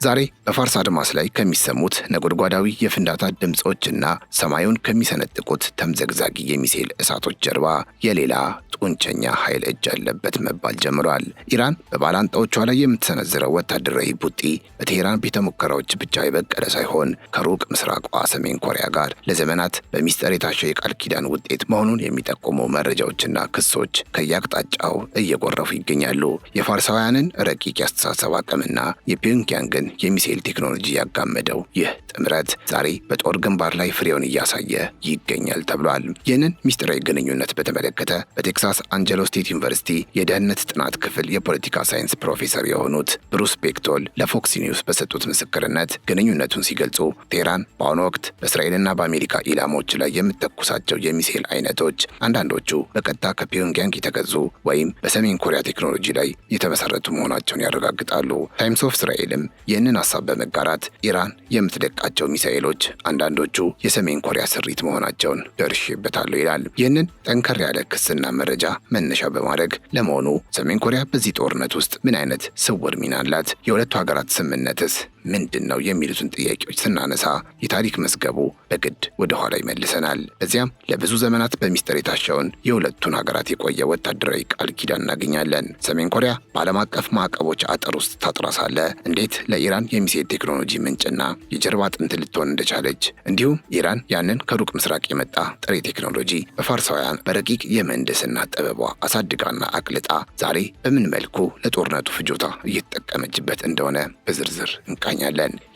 ዛሬ በፋርስ አድማስ ላይ ከሚሰሙት ነጎድጓዳዊ የፍንዳታ ድምጾችና ሰማዩን ከሚሰነጥቁት ተምዘግዛጊ የሚሳኤል እሳቶች ጀርባ የሌላ ጡንቸኛ ኃይል እጅ አለበት መባል ጀምሯል። ኢራን በባላንጣዎቿ ላይ የምትሰነዝረው ወታደራዊ ቡጢ በቴህራን ቤተ ሙከራዎች ብቻ የበቀለ ሳይሆን ከሩቅ ምስራቋ ሰሜን ኮሪያ ጋር ለዘመናት በሚስጥር የታሸ የቃል ኪዳን ውጤት መሆኑን የሚጠቁሙ መረጃዎችና ክሶች ከየአቅጣጫው እየጎረፉ ይገኛሉ። የፋርሳውያንን ረቂቅ ያስተሳሰብ አቅምና የፒዮንግያንግን የሚሳኤል ቴክኖሎጂ ያጋመደው ይህ ጥምረት ዛሬ በጦር ግንባር ላይ ፍሬውን እያሳየ ይገኛል ተብሏል። ይህንን ሚስጥራዊ ግንኙነት በተመለከተ በቴክሳስ አንጀሎ ስቴት ዩኒቨርሲቲ የደህንነት ጥናት ክፍል የፖለቲካ ሳይንስ ፕሮፌሰር የሆኑት ብሩስ ቤክቶል ለፎክስ ኒውስ በሰጡት ምስክርነት ግንኙነቱን ሲገልጹ ቴህራን በአሁኑ ወቅት በእስራኤልና በአሜሪካ ኢላማዎች ላይ የምትተኩሳቸው የሚሳኤል አይነቶች አንዳንዶቹ በቀጥታ ከፒዮንግያንግ የተገዙ ወይም በሰሜን ኮሪያ ቴክኖሎጂ ላይ የተመሰረቱ መሆናቸውን ያረጋግጣሉ። ታይምስ ኦፍ እስራኤልም ይህንን ሀሳብ በመጋራት ኢራን የምትደቃቸው ሚሳኤሎች አንዳንዶቹ የሰሜን ኮሪያ ስሪት መሆናቸውን ደርሼበታለሁ ይላል። ይህንን ጠንከር ያለ ክስና መረጃ መነሻ በማድረግ ለመሆኑ ሰሜን ኮሪያ በዚህ ጦርነት ውስጥ ምን አይነት ስውር ሚና አላት? የሁለቱ ሀገራት ስምምነትስ ምንድን ነው? የሚሉትን ጥያቄዎች ስናነሳ የታሪክ መዝገቡ በግድ ወደ ኋላ ይመልሰናል። በዚያም ለብዙ ዘመናት በሚስጥር የታሸውን የሁለቱን ሀገራት የቆየ ወታደራዊ ቃል ኪዳን እናገኛለን። ሰሜን ኮሪያ በዓለም አቀፍ ማዕቀቦች አጥር ውስጥ ታጥራ ሳለ እንዴት ለኢራን የሚሳኤል ቴክኖሎጂ ምንጭና የጀርባ አጥንት ልትሆን እንደቻለች፣ እንዲሁም ኢራን ያንን ከሩቅ ምስራቅ የመጣ ጥሬ ቴክኖሎጂ በፋርሳውያን በረቂቅ የምህንድስና ጥበቧ አሳድጋና አቅልጣ ዛሬ በምን መልኩ ለጦርነቱ ፍጆታ እየተጠቀመችበት እንደሆነ በዝርዝር እንቃኛለን።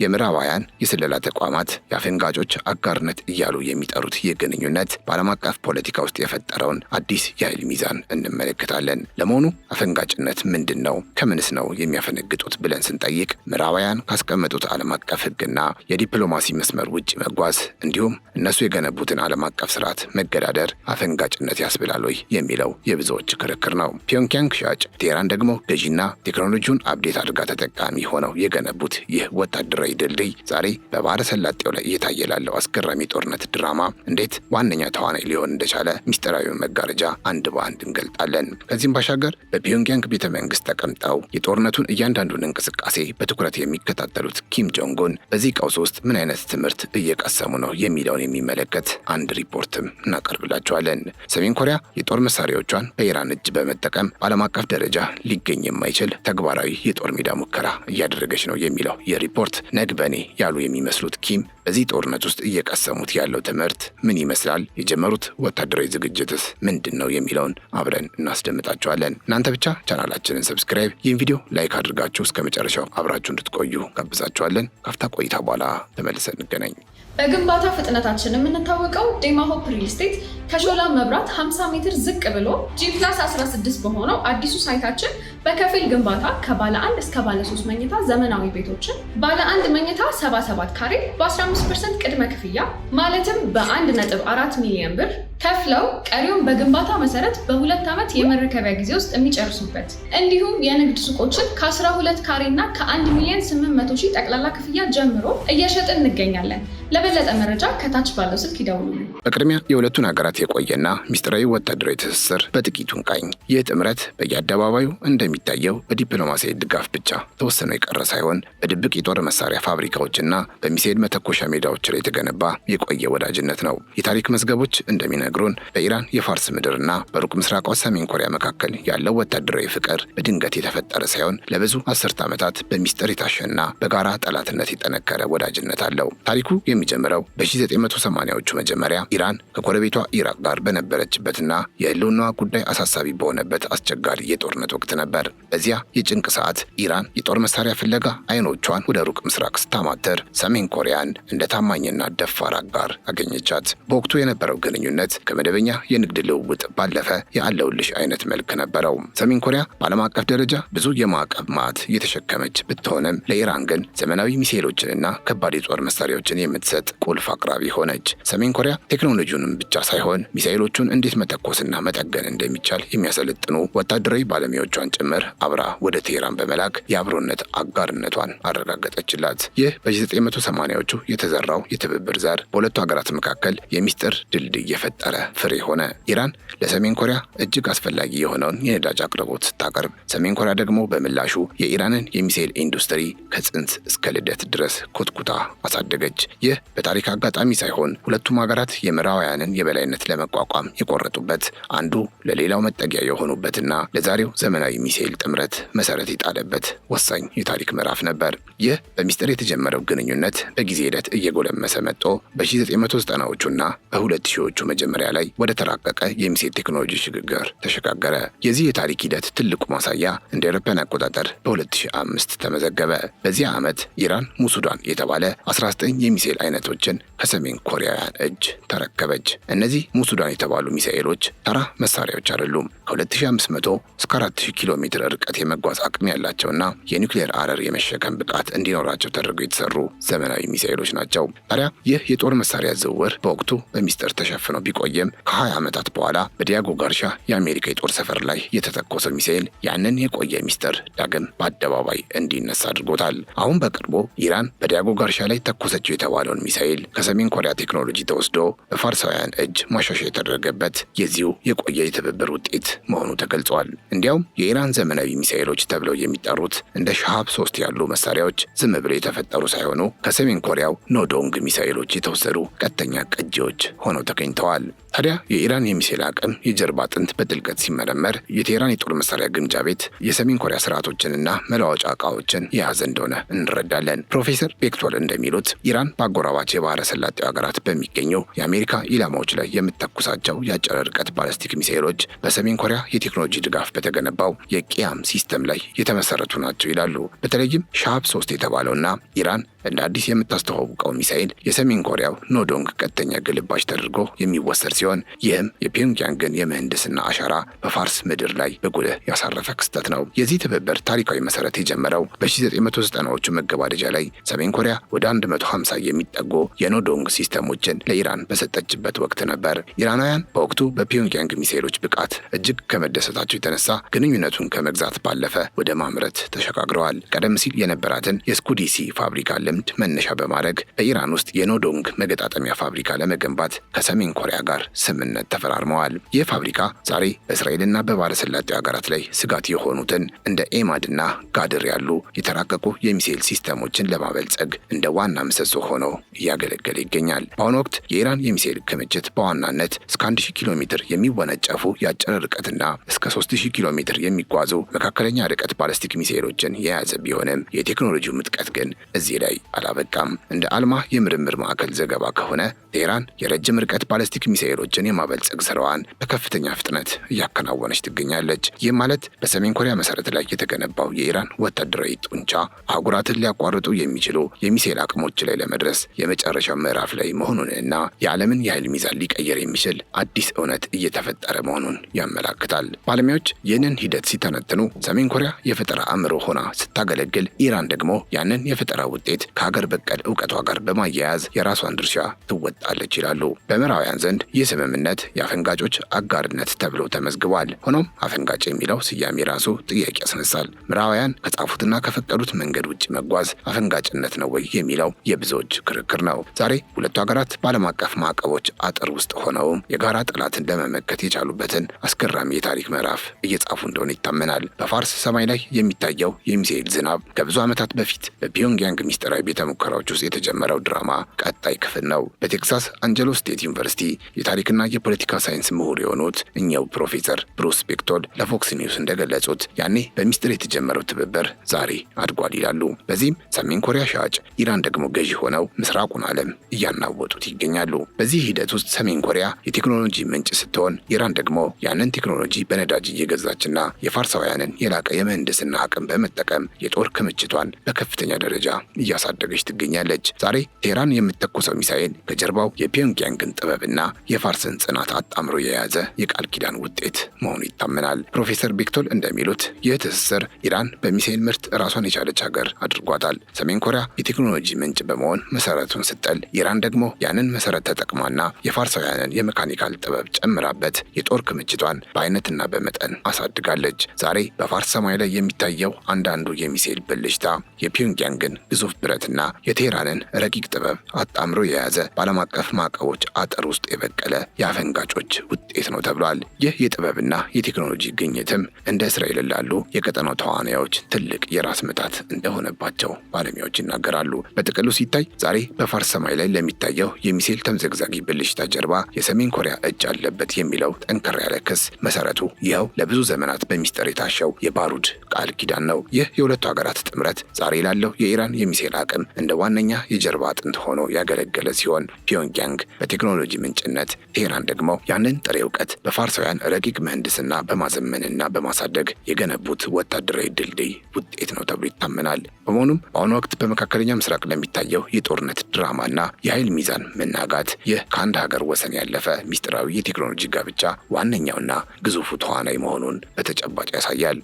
የምዕራባውያን የስለላ ተቋማት የአፈንጋጮች አጋርነት እያሉ የሚጠሩት ይህ ግንኙነት በዓለም አቀፍ ፖለቲካ ውስጥ የፈጠረውን አዲስ የኃይል ሚዛን እንመለከታለን። ለመሆኑ አፈንጋጭነት ምንድን ነው? ከምንስ ነው የሚያፈነግጡት ብለን ስንጠይቅ ምዕራባውያን ካስቀመጡት ዓለም አቀፍ ሕግና የዲፕሎማሲ መስመር ውጭ መጓዝ እንዲሁም እነሱ የገነቡትን ዓለም አቀፍ ስርዓት መገዳደር አፈንጋጭነት ያስብላል ወይ የሚለው የብዙዎች ክርክር ነው። ፒዮንግያንግ ሻጭ፣ ቴህራን ደግሞ ገዢና ቴክኖሎጂውን አፕዴት አድርጋ ተጠቃሚ ሆነው የገነቡት ይህ ወታደራዊ ድልድይ ዛሬ በባህረ ሰላጤው ላይ እየታየ ላለው አስገራሚ ጦርነት ድራማ እንዴት ዋነኛ ተዋናይ ሊሆን እንደቻለ ሚስጥራዊውን መጋረጃ አንድ በአንድ እንገልጣለን። ከዚህም ባሻገር በፒዮንግያንግ ቤተ መንግስት ተቀምጠው የጦርነቱን እያንዳንዱን እንቅስቃሴ በትኩረት የሚከታተሉት ኪም ጆንግ ኡን በዚህ ቀውስ ውስጥ ምን አይነት ትምህርት እየቀሰሙ ነው የሚለውን የሚመለከት አንድ ሪፖርትም እናቀርብላቸዋለን። ሰሜን ኮሪያ የጦር መሳሪያዎቿን በኢራን እጅ በመጠቀም በዓለም አቀፍ ደረጃ ሊገኝ የማይችል ተግባራዊ የጦር ሜዳ ሙከራ እያደረገች ነው የሚለው የሪፖርት ነግበኔ ያሉ የሚመስሉት ኪም በዚህ ጦርነት ውስጥ እየቀሰሙት ያለው ትምህርት ምን ይመስላል? የጀመሩት ወታደራዊ ዝግጅትስ ምንድን ነው የሚለውን አብረን እናስደምጣቸዋለን። እናንተ ብቻ ቻናላችንን ሰብስክራይብ፣ ይህን ቪዲዮ ላይክ አድርጋችሁ እስከ መጨረሻው አብራችሁ እንድትቆዩ ጋብዛችኋለን። ካፍታ ቆይታ በኋላ ተመልሰን እንገናኝ። በግንባታ ፍጥነታችን የምንታወቀው ዴማ ሆፕ ሪል ስቴት ከሾላ መብራት 50 ሜትር ዝቅ ብሎ G+16 በሆነው አዲሱ ሳይታችን በከፊል ግንባታ ከባለ 1 እስከ ባለ 3 መኝታ ዘመናዊ ቤቶችን ባለ 1 መኝታ 77 ካሬ በ15% ቅድመ ክፍያ ማለትም በ1.4 ሚሊዮን ብር ከፍለው ቀሪውን በግንባታ መሰረት በ2 ዓመት የመረከቢያ ጊዜ ውስጥ የሚጨርሱበት እንዲሁም የንግድ ሱቆችን ከ12 ካሬ እና ከ1 ሚሊዮን 800 ሺህ ጠቅላላ ክፍያ ጀምሮ እየሸጥን እንገኛለን። ለበለጠ መረጃ ከታች ባለው ስልክ ይደውሉልን። በቅድሚያ የሁለቱን ሀገራት የቆየና ሚስጥራዊ ወታደራዊ ትስስር በጥቂቱ እንቃኝ። ይህ ጥምረት በየአደባባዩ እንደሚታየው በዲፕሎማሲያዊ ድጋፍ ብቻ ተወሰነ የቀረ ሳይሆን በድብቅ የጦር መሳሪያ ፋብሪካዎችና በሚሳኤል መተኮሻ ሜዳዎች ላይ የተገነባ የቆየ ወዳጅነት ነው። የታሪክ መዝገቦች እንደሚነግሩን በኢራን የፋርስ ምድርና በሩቅ ምስራቋ ሰሜን ኮሪያ መካከል ያለው ወታደራዊ ፍቅር በድንገት የተፈጠረ ሳይሆን ለብዙ አስርት ዓመታት በሚስጥር የታሸና በጋራ ጠላትነት የጠነከረ ወዳጅነት አለው። ታሪኩ የሚጀምረው በ1980ዎቹ መጀመሪያ ኢራን ከጎረቤቷ ኢራቅ ጋር በነበረችበትና የህልውናዋ ጉዳይ አሳሳቢ በሆነበት አስቸጋሪ የጦርነት ወቅት ነበር። በዚያ የጭንቅ ሰዓት ኢራን የጦር መሳሪያ ፍለጋ አይኖቿን ወደ ሩቅ ምስራቅ ስታማትር ሰሜን ኮሪያን እንደ ታማኝና ደፋር አጋር አገኘቻት። በወቅቱ የነበረው ግንኙነት ከመደበኛ የንግድ ልውውጥ ባለፈ የአለውልሽ አይነት መልክ ነበረው። ሰሜን ኮሪያ በዓለም አቀፍ ደረጃ ብዙ የማዕቀብ ማዕት እየተሸከመች ብትሆንም ለኢራን ግን ዘመናዊ ሚሳኤሎችንና ከባድ የጦር መሳሪያዎችን የምትሰጥ ቁልፍ አቅራቢ ሆነች። ሰሜን ኮሪያ ቴክኖሎጂውንም ብቻ ሳይሆን ሲሆን ሚሳኤሎቹን እንዴት መተኮስና መጠገን እንደሚቻል የሚያሰለጥኑ ወታደራዊ ባለሙያዎቿን ጭምር አብራ ወደ ቴህራን በመላክ የአብሮነት አጋርነቷን አረጋገጠችላት። ይህ በ1980ዎቹ የተዘራው የትብብር ዘር በሁለቱ ሀገራት መካከል የሚስጥር ድልድይ የፈጠረ ፍሬ ሆነ። ኢራን ለሰሜን ኮሪያ እጅግ አስፈላጊ የሆነውን የነዳጅ አቅርቦት ስታቀርብ፣ ሰሜን ኮሪያ ደግሞ በምላሹ የኢራንን የሚሳኤል ኢንዱስትሪ ከጽንስ እስከ ልደት ድረስ ኮትኩታ አሳደገች። ይህ በታሪክ አጋጣሚ ሳይሆን ሁለቱም ሀገራት የምዕራባውያንን የበላይነት ለመቋቋም የቆረጡበት፣ አንዱ ለሌላው መጠጊያ የሆኑበትና ለዛሬው ዘመናዊ ሚሳኤል ጥምረት መሰረት የጣለበት ወሳኝ የታሪክ ምዕራፍ ነበር። ይህ በሚስጥር የተጀመረው ግንኙነት በጊዜ ሂደት እየጎለመሰ መጥቶ በ1990ዎቹና በ2000ዎቹ መጀመሪያ ላይ ወደ ተራቀቀ የሚሳኤል ቴክኖሎጂ ሽግግር ተሸጋገረ። የዚህ የታሪክ ሂደት ትልቁ ማሳያ እንደ አውሮፓውያን አቆጣጠር በ2005 ተመዘገበ። በዚህ ዓመት ኢራን ሙሱዳን የተባለ 19 የሚሳኤል አይነቶችን ከሰሜን ኮሪያውያን እጅ ተረከበች። እነዚህ ሙሱዳን የተባሉ ሚሳኤሎች ተራ መሳሪያዎች አይደሉም። ከ2500 እስከ 4000 ኪሎ ሜትር ርቀት የመጓዝ አቅም ያላቸውና የኒውክሌር አረር የመሸከም ብቃት እንዲኖራቸው ተደርገው የተሰሩ ዘመናዊ ሚሳኤሎች ናቸው። ታዲያ ይህ የጦር መሳሪያ ዝውውር በወቅቱ በሚስጥር ተሸፍኖ ቢቆየም ከ20 ዓመታት በኋላ በዲያጎ ጋርሻ የአሜሪካ የጦር ሰፈር ላይ የተተኮሰው ሚሳኤል ያንን የቆየ ሚስጥር ዳግም በአደባባይ እንዲነሳ አድርጎታል። አሁን በቅርቡ ኢራን በዲያጎ ጋርሻ ላይ ተኮሰችው የተባለውን ሚሳኤል ከሰሜን ኮሪያ ቴክኖሎጂ ተወስዶ በፋርሳውያን እጅ ማሻሻያ የተደረገበት የዚሁ የቆየ የትብብር ውጤት መሆኑ ተገልጿል። እንዲያውም የኢራን ዘመናዊ ሚሳኤሎች ተብለው የሚጠሩት እንደ ሻሃብ 3 ያሉ መሳሪያዎች ዝም ብለው የተፈጠሩ ሳይሆኑ ከሰሜን ኮሪያው ኖዶንግ ሚሳኤሎች የተወሰዱ ቀጥተኛ ቅጂዎች ሆነው ተገኝተዋል። ታዲያ የኢራን የሚሳኤል አቅም የጀርባ አጥንት በጥልቀት ሲመረመር የቴህራን የጦር መሳሪያ ግምጃ ቤት የሰሜን ኮሪያ ስርዓቶችንና መለዋወጫ ዕቃዎችን የያዘ እንደሆነ እንረዳለን። ፕሮፌሰር ቤክቶል እንደሚሉት ኢራን በአጎራባች የባህረ ሰላጤው ሀገራት በሚገኙ የአሜሪካ ኢላማዎች ላይ የምትተኩሳቸው የአጭር ርቀት ባለስቲክ ሚሳኤሎች በሰሜን ኮሪያ የቴክኖሎጂ ድጋፍ በተገነባው የቂያም ሲስተም ላይ የተመሰረቱ ናቸው ይላሉ። በተለይም ሻሃብ 3 የተባለውና ኢራን እንደ አዲስ የምታስተዋውቀው ሚሳኤል የሰሜን ኮሪያው ኖዶንግ ቀጥተኛ ግልባጭ ተደርጎ የሚወሰድ ሲሆን ይህም የፒዮንግያንግን የምህንድስና አሻራ በፋርስ ምድር ላይ በጉልህ ያሳረፈ ክስተት ነው። የዚህ ትብብር ታሪካዊ መሰረት የጀመረው በ1990ዎቹ መገባደጃ ላይ ሰሜን ኮሪያ ወደ 150 የሚጠጉ የኖዶንግ ሲስተሞችን ለኢራን በሰጠችበት ወቅት ነበር። ኢራናውያን በወቅቱ በፒዮንግያንግ ሚሳኤሎች ብቃት እጅግ ከመደሰታቸው የተነሳ ግንኙነቱን ከመግዛት ባለፈ ወደ ማምረት ተሸጋግረዋል። ቀደም ሲል የነበራትን የስኩዲሲ ፋብሪካ ልምድ መነሻ በማድረግ በኢራን ውስጥ የኖዶንግ መገጣጠሚያ ፋብሪካ ለመገንባት ከሰሜን ኮሪያ ጋር ስምምነት ተፈራርመዋል። ይህ ፋብሪካ ዛሬ በእስራኤልና በባለሰላጤው ሀገራት ላይ ስጋት የሆኑትን እንደ ኤማድና ጋድር ያሉ የተራቀቁ የሚሳኤል ሲስተሞችን ለማበልጸግ እንደ ዋና ምሰሶ ሆኖ እያገለገለ ይገኛል። በአሁኑ ወቅት የኢራን የሚሳኤል ክምችት በዋናነት እስከ 1000 ኪሎ ሜትር የሚወነጨፉ የአጭር ርቀትና እስከ 3000 ኪሎ ሜትር የሚጓዙ መካከለኛ ርቀት ባለስቲክ ሚሳኤሎችን የያዘ ቢሆንም የቴክኖሎጂው ምጥቀት ግን እዚህ ላይ አላበቃም። እንደ አልማ የምርምር ማዕከል ዘገባ ከሆነ ቴህራን የረጅም ርቀት ባለስቲክ ሚሳኤሎችን የማበልጸግ ስራዋን በከፍተኛ ፍጥነት እያከናወነች ትገኛለች። ይህ ማለት በሰሜን ኮሪያ መሰረት ላይ የተገነባው የኢራን ወታደራዊ ጡንቻ አህጉራትን ሊያቋርጡ የሚችሉ የሚሳኤል አቅሞች ላይ ለመድረስ የመጨረሻው ምዕራፍ ላይ መሆኑንና የዓለምን የኃይል ሚዛን ሊቀየር የሚችል አዲስ እውነት እየተፈጠረ መሆኑን ያመላክታል። ባለሙያዎች ይህንን ሂደት ሲተነትኑ ሰሜን ኮሪያ የፈጠራ አእምሮ ሆና ስታገለግል፣ ኢራን ደግሞ ያንን የፈጠራ ውጤት ከሀገር በቀል እውቀቷ ጋር በማያያዝ የራሷን ድርሻ ትወጣለች ይላሉ። በምዕራባውያን ዘንድ ይህ ስምምነት የአፈንጋጮች አጋርነት ተብሎ ተመዝግቧል። ሆኖም አፈንጋጭ የሚለው ስያሜ ራሱ ጥያቄ ያስነሳል። ምዕራባውያን ከጻፉትና ከፈቀዱት መንገድ ውጭ መጓዝ አፈንጋጭነት ነው ወይ የሚለው የብዙዎች ክርክር ነው። ዛሬ ሁለቱ ሀገራት በዓለም አቀፍ ማዕቀቦች አጥር ውስጥ ሆነውም የጋራ ጠላትን ለመመከት የቻሉበትን አስገራሚ የታሪክ ምዕራፍ እየጻፉ እንደሆነ ይታመናል። በፋርስ ሰማይ ላይ የሚታየው የሚሳኤል ዝናብ ከብዙ ዓመታት በፊት በፒዮንግያንግ ሚስጥራዊ ቤተ ሙከራዎች ውስጥ የተጀመረው ድራማ ቀጣይ ክፍል ነው። በቴክሳስ አንጀሎ ስቴት ዩኒቨርሲቲ የታሪክና የፖለቲካ ሳይንስ ምሁር የሆኑት እኛው ፕሮፌሰር ብሩስ ቤክቶል ለፎክስ ኒውስ እንደገለጹት ያኔ በሚስጥር የተጀመረው ትብብር ዛሬ አድጓል ይላሉ። በዚህም ሰሜን ኮሪያ ሻጭ፣ ኢራን ደግሞ ገዢ ሆነው ምስራቁን ዓለም እያናወጡት ይገኛሉ። በዚህ ሂደት ውስጥ ሰሜን ኮሪያ የቴክኖሎጂ ምንጭ ስትሆን፣ ኢራን ደግሞ ያንን ቴክኖሎጂ በነዳጅ እየገዛችና የፋርሳውያንን የላቀ የምህንድስና አቅም በመጠቀም የጦር ክምችቷን በከፍተኛ ደረጃ እያሳደገች ትገኛለች። ዛሬ ቴህራን የምትተኩሰው ሚሳኤል ከጀርባው የፒዮንግያንግን ጥበብና የፋርስን ጽናት አጣምሮ የያዘ የቃል ኪዳን ውጤት መሆኑ ይታመናል። ፕሮፌሰር ቤክቶል እንደሚሉት ይህ ትስስር ኢራን በሚሳኤል ምርት ራሷን የቻለች ሀገር አድርጓታል። ሰሜን ኮሪያ የቴክኖሎጂ ምንጭ በመሆን መሰረቱን ስትጥል፣ ኢራን ደግሞ ያንን መሰረት ተጠቅማና የፋርሳውያንን የሚያሳዝንን የሜካኒካል ጥበብ ጨምራበት የጦር ክምችቷን በአይነትና በመጠን አሳድጋለች። ዛሬ በፋርስ ሰማይ ላይ የሚታየው አንዳንዱ የሚሳኤል ብልጭታ የፒዮንግያንግን ግዙፍ ብረትና የቴህራንን ረቂቅ ጥበብ አጣምሮ የያዘ በዓለም አቀፍ ማዕቀቦች አጥር ውስጥ የበቀለ የአፈንጋጮች ውጤት ነው ተብሏል። ይህ የጥበብና የቴክኖሎጂ ግኝትም እንደ እስራኤል ላሉ የቀጠናው ተዋናዮች ትልቅ የራስ ምታት እንደሆነባቸው ባለሙያዎች ይናገራሉ። በጥቅሉ ሲታይ ዛሬ በፋርስ ሰማይ ላይ ለሚታየው የሚሳኤል ተምዘግዛጊ ብልጭታ ጀርባ የሰሜን ኮሪያ እጅ አለበት የሚለው ጠንከር ያለ ክስ መሰረቱ ይኸው ለብዙ ዘመናት በሚስጥር የታሸው የባሩድ ቃል ኪዳን ነው። ይህ የሁለቱ ሀገራት ጥምረት ዛሬ ላለው የኢራን የሚሳኤል አቅም እንደ ዋነኛ የጀርባ አጥንት ሆኖ ያገለገለ ሲሆን ፒዮንግያንግ በቴክኖሎጂ ምንጭነት፣ ቴህራን ደግሞ ያንን ጥሬ እውቀት በፋርሳውያን ረቂቅ ምህንድስና በማዘመንና በማሳደግ የገነቡት ወታደራዊ ድልድይ ውጤት ነው ተብሎ ይታመናል። በመሆኑም በአሁኑ ወቅት በመካከለኛ ምስራቅ ለሚታየው የጦርነት ድራማና የኃይል ሚዛን መናጋት ይህ ከአንድ ሀገር ወሰን ያለፈ ሚስጥራዊ የቴክኖሎጂ ጋብቻ ዋነኛውና ግዙፉ ተዋናይ መሆኑን በተጨባጭ ያሳያል።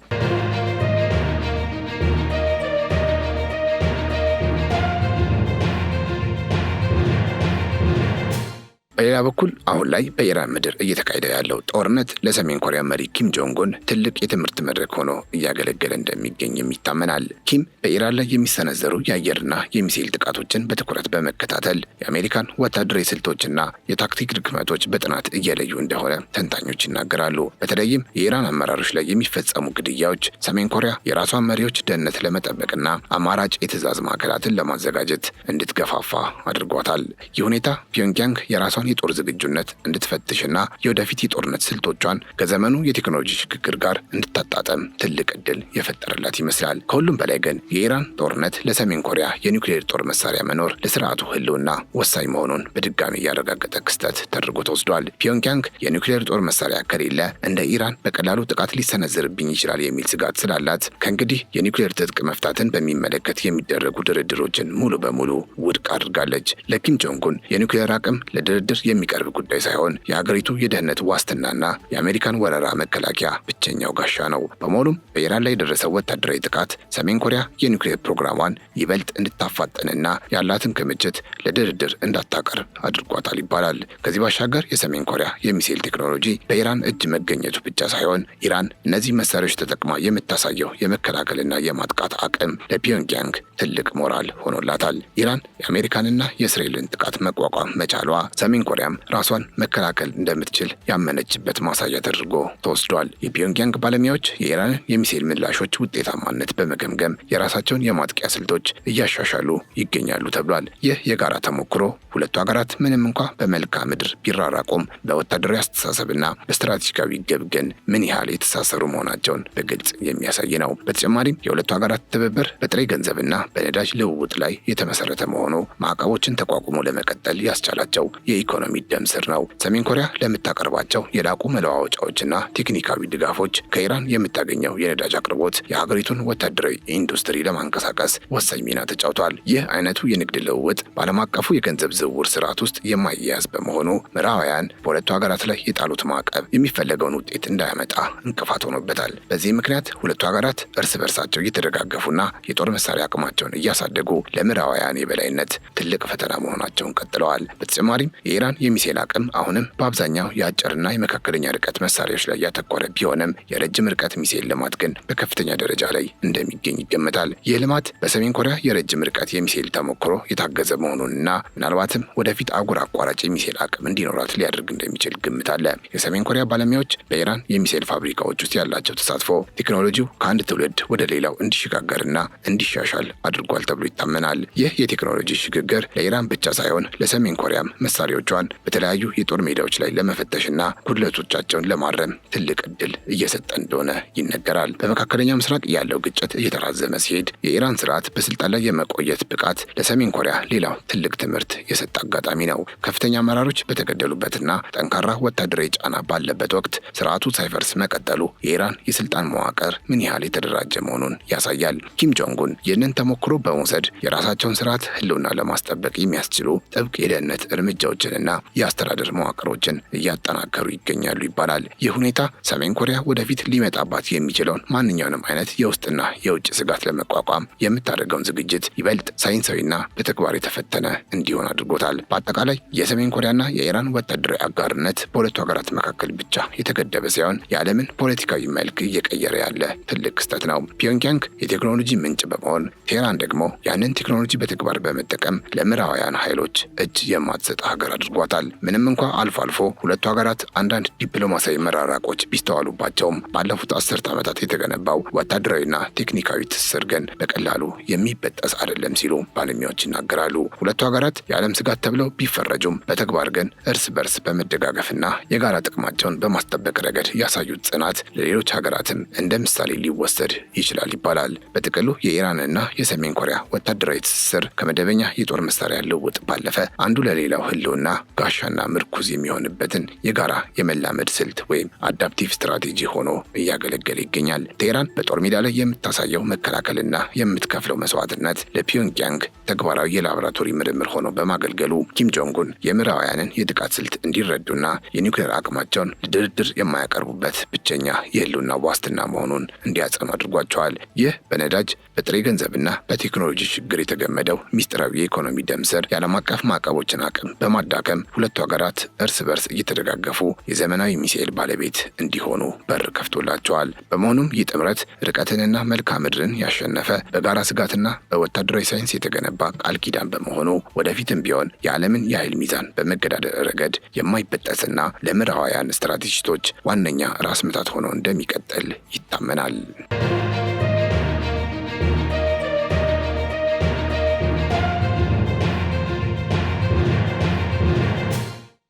በሌላ በኩል አሁን ላይ በኢራን ምድር እየተካሄደ ያለው ጦርነት ለሰሜን ኮሪያ መሪ ኪም ጆንግ ኡን ትልቅ የትምህርት መድረክ ሆኖ እያገለገለ እንደሚገኝም ይታመናል። ኪም በኢራን ላይ የሚሰነዘሩ የአየርና የሚሳኤል ጥቃቶችን በትኩረት በመከታተል የአሜሪካን ወታደራዊ ስልቶችና የታክቲክ ድክመቶች በጥናት እየለዩ እንደሆነ ተንታኞች ይናገራሉ። በተለይም የኢራን አመራሮች ላይ የሚፈጸሙ ግድያዎች ሰሜን ኮሪያ የራሷን መሪዎች ደህንነት ለመጠበቅና አማራጭ የትዕዛዝ ማዕከላትን ለማዘጋጀት እንድትገፋፋ አድርጓታል። ይህ ሁኔታ ፒዮንግያንግ የራሷን የጦር ዝግጁነት እንድትፈትሽና የወደፊት የጦርነት ስልቶቿን ከዘመኑ የቴክኖሎጂ ሽግግር ጋር እንድታጣጠም ትልቅ እድል የፈጠረላት ይመስላል። ከሁሉም በላይ ግን የኢራን ጦርነት ለሰሜን ኮሪያ የኒውክሌር ጦር መሳሪያ መኖር ለስርዓቱ ህልውና ወሳኝ መሆኑን በድጋሚ ያረጋገጠ ክስተት ተደርጎ ተወስዷል። ፒዮንግያንግ የኒውክሌር ጦር መሳሪያ ከሌለ እንደ ኢራን በቀላሉ ጥቃት ሊሰነዝርብኝ ይችላል የሚል ስጋት ስላላት ከእንግዲህ የኒውክሌር ትጥቅ መፍታትን በሚመለከት የሚደረጉ ድርድሮችን ሙሉ በሙሉ ውድቅ አድርጋለች። ለኪም ጆንግ ኡን የኒውክሌር አቅም ለድርድር የሚቀርብ ጉዳይ ሳይሆን የሀገሪቱ የደህንነት ዋስትናና የአሜሪካን ወረራ መከላከያ ብቸኛው ጋሻ ነው። በመሆኑም በኢራን ላይ የደረሰው ወታደራዊ ጥቃት ሰሜን ኮሪያ የኒውክሌር ፕሮግራሟን ይበልጥ እንድታፋጠንና ያላትን ክምችት ለድርድር እንዳታቀርብ አድርጓታል ይባላል። ከዚህ ባሻገር የሰሜን ኮሪያ የሚሳኤል ቴክኖሎጂ በኢራን እጅ መገኘቱ ብቻ ሳይሆን ኢራን እነዚህ መሳሪያዎች ተጠቅማ የምታሳየው የመከላከልና የማጥቃት አቅም ለፒዮንግያንግ ትልቅ ሞራል ሆኖላታል። ኢራን የአሜሪካንና የእስራኤልን ጥቃት መቋቋም መቻሏ ሰሜን ኮሪያም ራሷን መከላከል እንደምትችል ያመነችበት ማሳያ ተደርጎ ተወስዷል። የፒዮንግያንግ ባለሙያዎች የኢራንን የሚሳኤል ምላሾች ውጤታማነት በመገምገም የራሳቸውን የማጥቂያ ስልቶች እያሻሻሉ ይገኛሉ ተብሏል። ይህ የጋራ ተሞክሮ ሁለቱ ሀገራት ምንም እንኳ በመልክዓ ምድር ቢራራቁም በወታደራዊ አስተሳሰብና በስትራቴጂካዊ ግብ ግን ምን ያህል የተሳሰሩ መሆናቸውን በግልጽ የሚያሳይ ነው። በተጨማሪም የሁለቱ ሀገራት ትብብር በጥሬ ገንዘብና በነዳጅ ልውውጥ ላይ የተመሰረተ መሆኑ ማዕቀቦችን ተቋቁሞ ለመቀጠል ያስቻላቸው የኢኮኖሚ ደም ስር ነው። ሰሜን ኮሪያ ለምታቀርባቸው የላቁ መለዋወጫዎችና ቴክኒካዊ ድጋፎች ከኢራን የምታገኘው የነዳጅ አቅርቦት የሀገሪቱን ወታደራዊ ኢንዱስትሪ ለማንቀሳቀስ ወሳኝ ሚና ተጫውቷል። ይህ አይነቱ የንግድ ልውውጥ በዓለም አቀፉ የገንዘብ ዝውውር ስርዓት ውስጥ የማይያዝ በመሆኑ ምዕራባውያን በሁለቱ ሀገራት ላይ የጣሉት ማዕቀብ የሚፈለገውን ውጤት እንዳያመጣ እንቅፋት ሆኖበታል። በዚህ ምክንያት ሁለቱ ሀገራት እርስ በርሳቸው እየተደጋገፉና የጦር መሳሪያ አቅማቸውን እያሳደጉ ለምዕራባውያን የበላይነት ትልቅ ፈተና መሆናቸውን ቀጥለዋል። በተጨማሪም የኢራን የሚሳኤል አቅም አሁንም በአብዛኛው የአጭርና የመካከለኛ ርቀት መሳሪያዎች ላይ ያተኮረ ቢሆንም የረጅም ርቀት ሚሳኤል ልማት ግን በከፍተኛ ደረጃ ላይ እንደሚገኝ ይገመታል። ይህ ልማት በሰሜን ኮሪያ የረጅም ርቀት የሚሳኤል ተሞክሮ የታገዘ መሆኑንና ምናልባትም ወደፊት አህጉር አቋራጭ የሚሳኤል አቅም እንዲኖራት ሊያደርግ እንደሚችል ግምት አለ። የሰሜን ኮሪያ ባለሙያዎች በኢራን የሚሳኤል ፋብሪካዎች ውስጥ ያላቸው ተሳትፎ ቴክኖሎጂው ከአንድ ትውልድ ወደ ሌላው እንዲሸጋገርና እንዲሻሻል አድርጓል ተብሎ ይታመናል። ይህ የቴክኖሎጂ ሽግግር ለኢራን ብቻ ሳይሆን ለሰሜን ኮሪያም መሳሪያዎቿን በተለያዩ የጦር ሜዳዎች ላይ ለመፈተሽና ጉድለቶቻቸውን ለማረም ትልቅ እድል እየሰጠ እንደሆነ ይነገራል። በመካከለኛ ምስራቅ ያለው ግጭት እየተራዘመ ሲሄድ የኢራን ስርዓት በስልጣን ላይ የመቆየት ብቃት ለሰሜን ኮሪያ ሌላው ትልቅ ትምህርት የሰጠ አጋጣሚ ነው። ከፍተኛ አመራሮች በተገደሉበትና ጠንካራ ወታደራዊ ጫና ባለበት ወቅት ስርዓቱ ሳይፈርስ መቀጠሉ የኢራን የስልጣን መዋቅር ምን ያህል የተደራጀ መሆኑን ያሳያል። ኪም ጆንግ ኡን ይህንን ተሞክሮ በመውሰድ የራሳቸውን ስርዓት ህልውና ለማስጠበቅ የሚያስችሉ ጥብቅ የደህንነት እርምጃዎችንና የኢኮኖሚና የአስተዳደር መዋቅሮችን እያጠናከሩ ይገኛሉ ይባላል። ይህ ሁኔታ ሰሜን ኮሪያ ወደፊት ሊመጣባት የሚችለውን ማንኛውንም አይነት የውስጥና የውጭ ስጋት ለመቋቋም የምታደርገውን ዝግጅት ይበልጥ ሳይንሳዊና በተግባር የተፈተነ እንዲሆን አድርጎታል። በአጠቃላይ የሰሜን ኮሪያና የኢራን ወታደራዊ አጋርነት በሁለቱ ሀገራት መካከል ብቻ የተገደበ ሳይሆን የዓለምን ፖለቲካዊ መልክ እየቀየረ ያለ ትልቅ ክስተት ነው። ፒዮንግያንግ የቴክኖሎጂ ምንጭ በመሆን ቴህራን ደግሞ ያንን ቴክኖሎጂ በተግባር በመጠቀም ለምዕራባውያን ኃይሎች እጅ የማትሰጥ ሀገር አድርጓታል። ምንም እንኳ አልፎ አልፎ ሁለቱ ሀገራት አንዳንድ ዲፕሎማሲያዊ መራራቆች ቢስተዋሉባቸውም ባለፉት 10 ዓመታት የተገነባው ወታደራዊና ቴክኒካዊ ትስስር ግን በቀላሉ የሚበጠስ አይደለም ሲሉ ባለሙያዎች ይናገራሉ። ሁለቱ ሀገራት የዓለም ስጋት ተብለው ቢፈረጁም በተግባር ግን እርስ በርስ በመደጋገፍና የጋራ ጥቅማቸውን በማስጠበቅ ረገድ ያሳዩት ጽናት ለሌሎች ሀገራትም እንደ ምሳሌ ሊወሰድ ይችላል ይባላል። በጥቅሉ የኢራንና የሰሜን ኮሪያ ወታደራዊ ትስስር ከመደበኛ የጦር መሳሪያ ልውውጥ ባለፈ አንዱ ለሌላው ህልውና ጋሻና ምርኩዝ የሚሆንበትን የጋራ የመላመድ ስልት ወይም አዳፕቲቭ ስትራቴጂ ሆኖ እያገለገለ ይገኛል። ቴህራን በጦር ሜዳ ላይ የምታሳየው መከላከልና የምትከፍለው መስዋዕትነት ለፒዮንግያንግ ተግባራዊ የላቦራቶሪ ምርምር ሆኖ በማገልገሉ ኪም ጆንጉን የምዕራባውያንን የጥቃት ስልት እንዲረዱና የኒውክሌር አቅማቸውን ለድርድር የማያቀርቡበት ብቸኛ የህልውና ዋስትና መሆኑን እንዲያጸኑ አድርጓቸዋል። ይህ በነዳጅ በጥሬ ገንዘብና በቴክኖሎጂ ችግር የተገመደው ሚስጥራዊ የኢኮኖሚ ደም ስር የዓለም አቀፍ ማዕቀቦችን አቅም በማዳከም ሁለቱ ሀገራት እርስ በርስ እየተደጋገፉ የዘመናዊ ሚሳኤል ባለቤት እንዲሆኑ በር ከፍቶላቸዋል። በመሆኑም ይህ ጥምረት ርቀትንና መልክዓ ምድርን ያሸነፈ በጋራ ስጋትና በወታደራዊ ሳይንስ የተገነባ ቃል ኪዳን በመሆኑ ወደፊትም ቢሆን የዓለምን የኃይል ሚዛን በመገዳደር ረገድ የማይበጠስና ለምዕራባውያን ስትራቴጂስቶች ዋነኛ ራስ ምታት ሆኖ እንደሚቀጥል ይታመናል።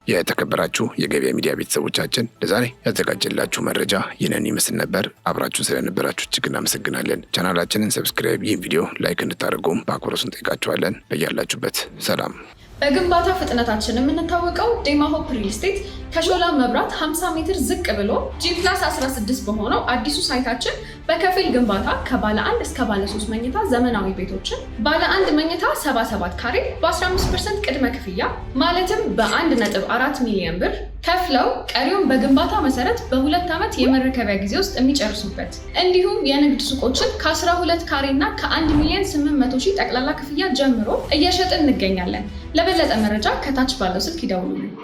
የተከበራችሁ የገበያ ሚዲያ ቤተሰቦቻችን ለዛሬ ያዘጋጀላችሁ መረጃ ይህንን ይመስል ነበር። አብራችሁ ስለነበራችሁ እጅግ እናመሰግናለን። ቻናላችንን ሰብስክራይብ፣ ይህን ቪዲዮ ላይክ እንድታደርጉም በአክብሮት እንጠይቃችኋለን። በያላችሁበት ሰላም። በግንባታ ፍጥነታችን የምንታወቀው ዴማ ሆፕ ሪል ስቴት ከሾላ መብራት 50 ሜትር ዝቅ ብሎ G+16 በሆነው አዲሱ ሳይታችን በከፊል ግንባታ ከባለ 1 እስከ ባለ 3 መኝታ ዘመናዊ ቤቶችን ባለ 1 መኝታ 77 ካሬ በ15% ቅድመ ክፍያ ማለትም በ1.4 ሚሊዮን ብር ከፍለው ቀሪውን በግንባታ መሰረት በ2 ዓመት የመረከቢያ ጊዜ ውስጥ የሚጨርሱበት እንዲሁም የንግድ ሱቆችን ከ12 ካሬ እና ከ1,800,000 ጠቅላላ ክፍያ ጀምሮ እየሸጥን እንገኛለን። ለበለጠ መረጃ ከታች ባለው ስልክ ይደውሉልን።